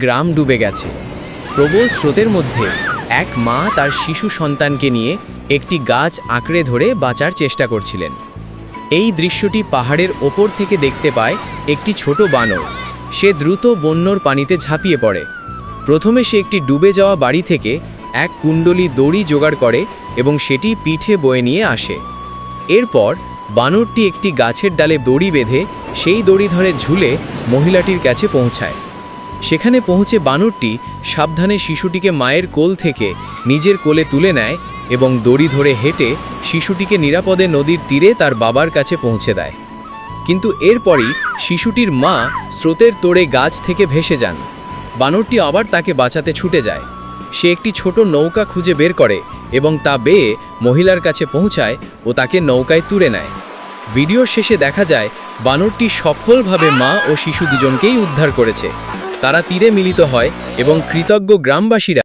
গ্রাম ডুবে গেছে। প্রবল স্রোতের মধ্যে এক মা তার শিশু সন্তানকে নিয়ে একটি গাছ আঁকড়ে ধরে বাঁচার চেষ্টা করছিলেন। এই দৃশ্যটি পাহাড়ের ওপর থেকে দেখতে পায় একটি ছোট বানর। সে দ্রুত বন্যর পানিতে ঝাঁপিয়ে পড়ে। প্রথমে সে একটি ডুবে যাওয়া বাড়ি থেকে এক কুণ্ডলি দড়ি জোগাড় করে এবং সেটি পিঠে বয়ে নিয়ে আসে। এরপর বানরটি একটি গাছের ডালে দড়ি বেঁধে সেই দড়ি ধরে ঝুলে মহিলাটির কাছে পৌঁছায়। সেখানে পৌঁছে বানরটি সাবধানে শিশুটিকে মায়ের কোল থেকে নিজের কোলে তুলে নেয় এবং দড়ি ধরে হেঁটে শিশুটিকে নিরাপদে নদীর তীরে তার বাবার কাছে পৌঁছে দেয়। কিন্তু এরপরই শিশুটির মা স্রোতের তোড়ে গাছ থেকে ভেসে যান। বানরটি আবার তাকে বাঁচাতে ছুটে যায়। সে একটি ছোট নৌকা খুঁজে বের করে এবং তা বেয়ে মহিলার কাছে পৌঁছায় ও তাকে নৌকায় তুলে নেয়। ভিডিও শেষে দেখা যায় বানরটি সফলভাবে মা ও শিশু দুজনকেই উদ্ধার করেছে। তারা তীরে মিলিত হয় এবং কৃতজ্ঞ গ্রামবাসীরা